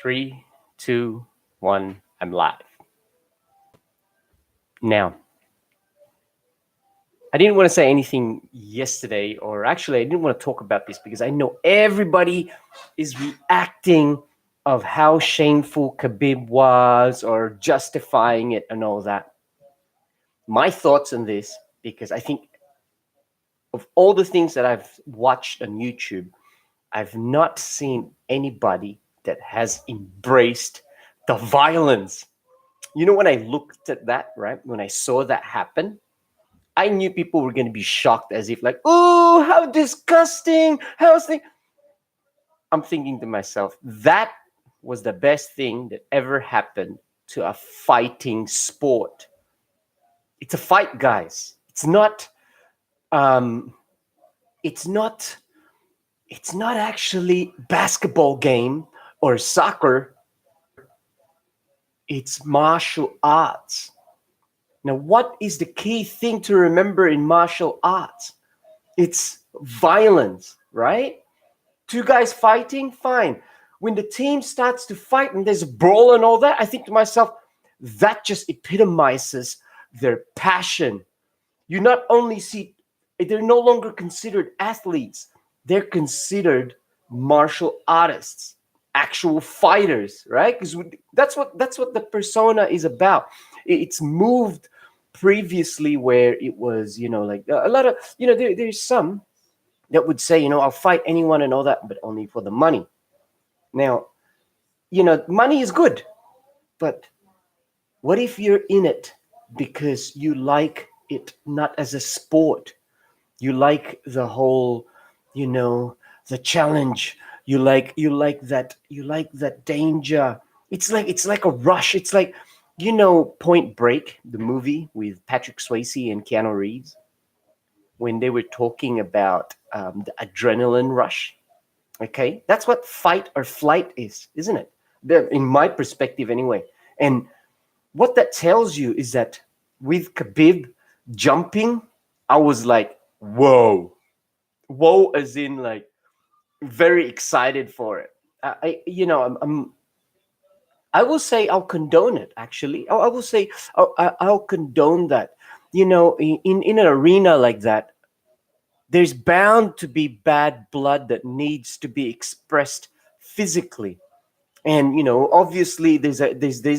Three, two, one. I'm live. Now, I didn't want to say anything yesterday, or actually, I didn't want to talk about this because I know everybody is reacting of how shameful Khabib was or justifying it and all that. My thoughts on this, because I think of all the things that I've watched on YouTube, I've not seen anybody that has embraced the violence. You know, when I looked at that, right, when I saw that happen, I knew people were going to be shocked as if like, oh, how disgusting. How's the... I'm thinking to myself, that was the best thing that ever happened to a fighting sport. It's a fight, guys. Um, it's not, it's not actually basketball game or soccer. It's martial arts. Now, what is the key thing to remember in martial arts? It's violence, right? Two guys fighting, fine. When the team starts to fight and there's a brawl and all that, I think to myself, that just epitomizes their passion. You not only see, they're no longer considered athletes, they're considered martial artists, actual fighters, right? Because that's what the persona is about. It's moved previously where it was, like a lot of, there's some that would say, I'll fight anyone and all that, but only for the money. Now, money is good, but what if you're in it because you like it not as a sport? You like the whole, the challenge. You like that danger. It's like a rush. It's like, Point Break, the movie with Patrick Swayze and Keanu Reeves, when they were talking about the adrenaline rush. Okay, that's what fight or flight is, isn't it? In my perspective, anyway. And what that tells you is that with Khabib jumping, I was like, whoa, as in like very excited for it. I will say I'll condone it. Actually, I will say I'll condone that. In an arena like that, there's bound to be bad blood that needs to be expressed physically. And obviously there's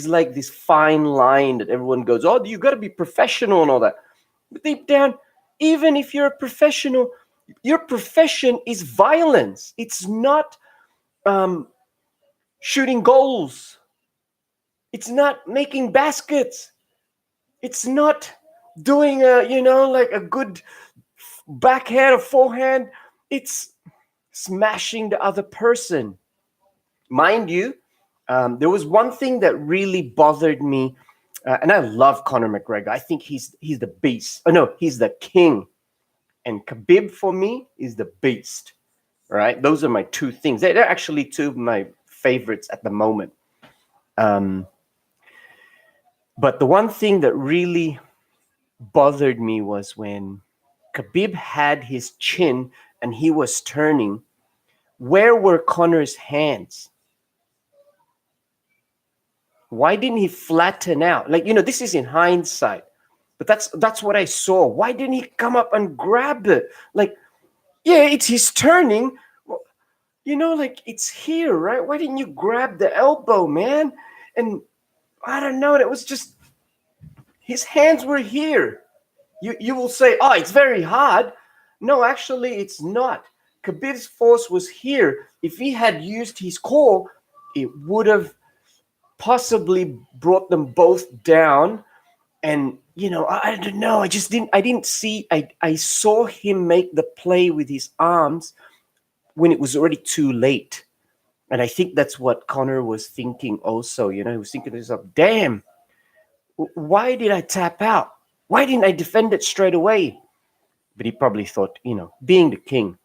like this fine line that everyone goes, oh, you got to be professional and all that. But deep down, even if you're a professional, your profession is violence. It's not shooting goals. It's not making baskets. It's not doing like a good backhand or forehand. It's smashing the other person. Mind you, there was one thing that really bothered me, and I love Conor McGregor. I think he's the beast. Oh no, he's the king. And Khabib for me is the beast. Right? Those are my two things. They're actually two of my favorites at the moment. But the one thing that really bothered me was when Khabib had his chin and he was turning. Where were Conor's hands? Why didn't he flatten out? Like, this is in hindsight, but that's what I saw. Why didn't he come up and grab it? Like, yeah, it's his turning. Like it's here, right? Why didn't you grab the elbow, man? And I don't know. It was just his hands were here. You will say, oh, it's very hard. No, actually, it's not. Khabib's force was here. If he had used his core, it would have possibly brought them both down. And I don't know, I saw him make the play with his arms when it was already too late. And I think that's what Conor was thinking also. He was thinking to himself, damn, why did I tap out? Why didn't I defend it straight away? But he probably thought, being the king.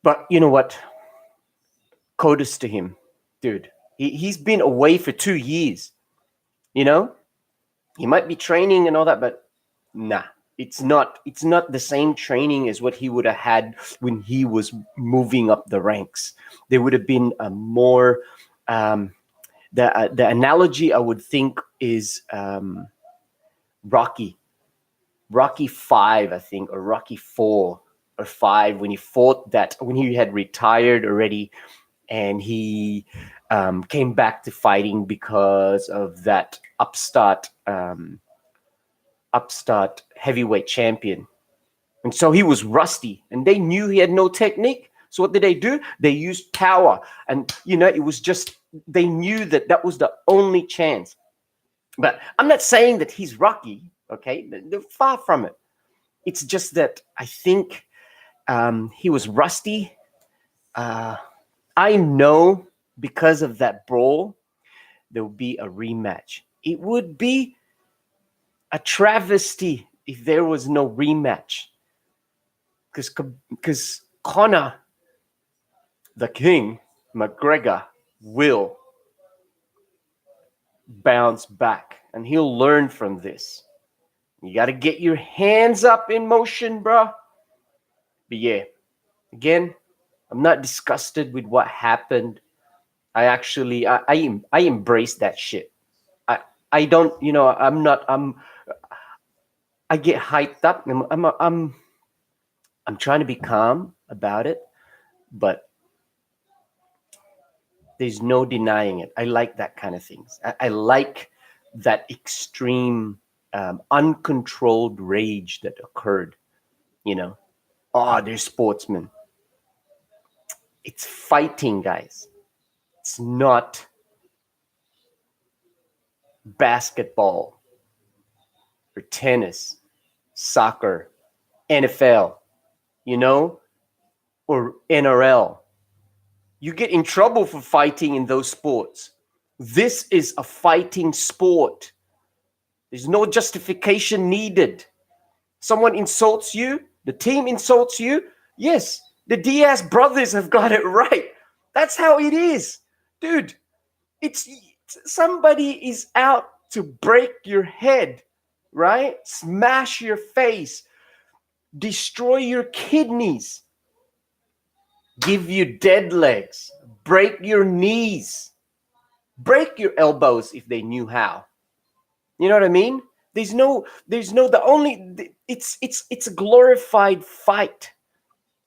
But you know what? Kudos to him, dude. He's been away for 2 years. He might be training and all that, but nah, it's not the same training as what he would have had when he was moving up the ranks. There would have been a more Um, the analogy I would think is Rocky, Rocky Five, I think, or Rocky Four or Five, when he fought that, when he had retired already, and he came back to fighting because of that upstart heavyweight champion. And so he was rusty, and they knew he had no technique. So what did they do? They used power, and it was just, they knew that that was the only chance. But I'm not saying that he's Rocky, okay? They're far from it. It's just that I think he was rusty. Uh, I know because of that brawl, there will be a rematch. It would be a travesty if there was no rematch, because Connor, the King, McGregor, will bounce back, and he'll learn from this. You got to get your hands up in motion, bro. But yeah, again, I'm not disgusted with what happened. I embrace that shit. I I don't, I'm not, I get hyped up. I'm trying to be calm about it, but there's no denying it. I like that kind of things. I like that extreme, uncontrolled rage that occurred. You know, oh, they're sportsmen. It's fighting, guys. It's not basketball or tennis, soccer, NFL, you know, or NRL. You get in trouble for fighting in those sports. This is a fighting sport. There's no justification needed. Someone insults you, the team insults you. Yes, the Diaz brothers have got it right. That's how it is. Dude, it's somebody is out to break your head, right? Smash your face, destroy your kidneys, give you dead legs, break your knees, break your elbows if they knew how. You know what I mean? The only, it's a glorified fight.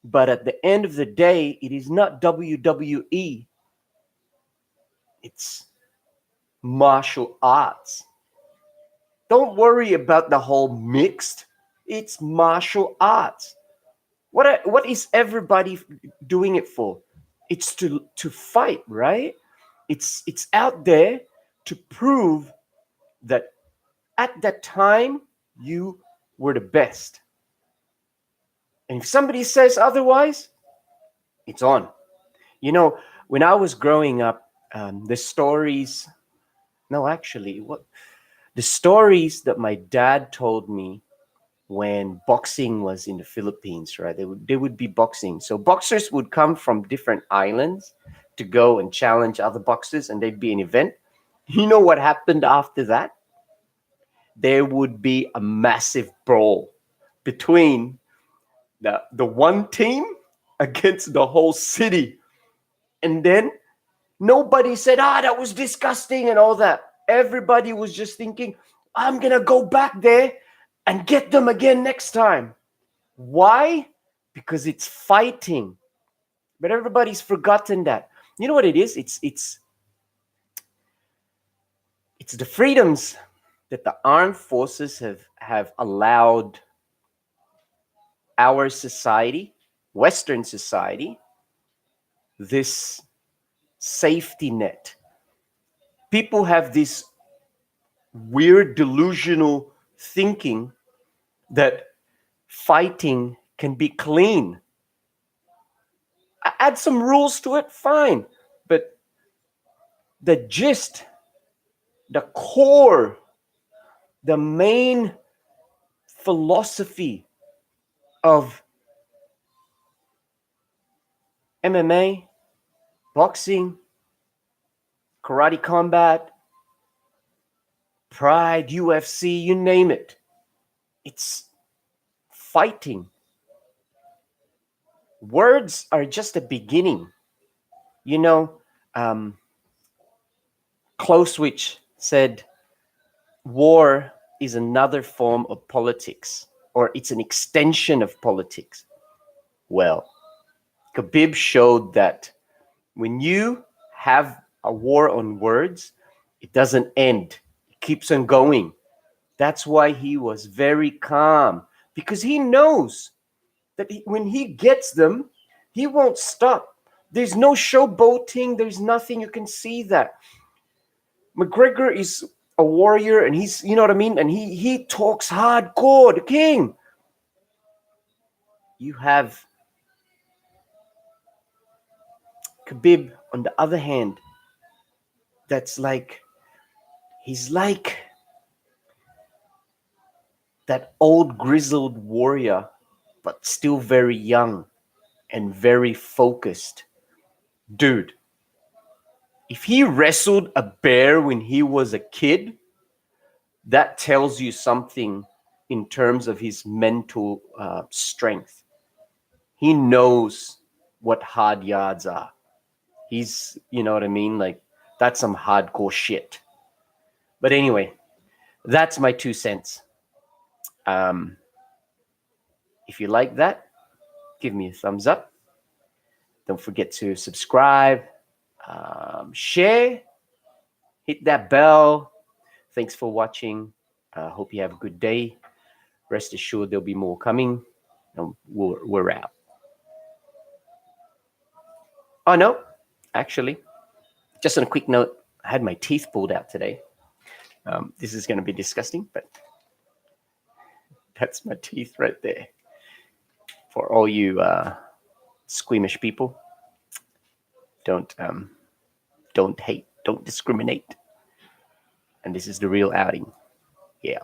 But at the end of the day, it is not WWE. It's martial arts. Don't worry about the whole mixed. It's martial arts. What is everybody doing it for? It's to fight, right? It's out there to prove that at that time you were the best. And if somebody says otherwise, it's on. When I was growing up, the stories. No, actually, what the stories that my dad told me when boxing was in the Philippines, right? They would be boxing. So boxers would come from different islands to go and challenge other boxers, and there'd be an event. You know what happened after that? There would be a massive brawl between the one team against the whole city. And then nobody said, that was disgusting and all that. Everybody was just thinking, I'm going to go back there and get them again next time. Why? Because it's fighting. But everybody's forgotten that. You know what it is? It's the freedoms that the armed forces have allowed our society, Western society, this safety net. People have this weird delusional thinking that fighting can be clean. Add some rules to it, fine. But the gist, the core, the main philosophy of MMA, boxing, karate combat, Pride, UFC, you name it. It's fighting. Words are just a beginning. You know, um, Clausewitz said, war is another form of politics, or it's an extension of politics. Well, Khabib showed that when you have a war on words, it doesn't end, it keeps on going. That's why he was very calm, because he knows that when he gets them, he won't stop. There's no showboating, there's nothing. You can see that. McGregor is a warrior, and he's, you know what I mean? And he talks hardcore, the king. You have Khabib, on the other hand, that's like, he's like that old grizzled warrior, but still very young and very focused. Dude, if he wrestled a bear when he was a kid, that tells you something in terms of his mental strength. He knows what hard yards are. He's, you know what I mean? Like, that's some hardcore shit. But anyway, that's my 2 cents. If you like that, give me a thumbs up. Don't forget to subscribe, share, hit that bell. Thanks for watching. Hope you have a good day. Rest assured there'll be more coming. And we're out. Oh, no. Actually, just on a quick note, I had my teeth pulled out today. This is going to be disgusting, but that's my teeth right there. For all you squeamish people, don't hate, don't discriminate. And this is the real outing. Yeah.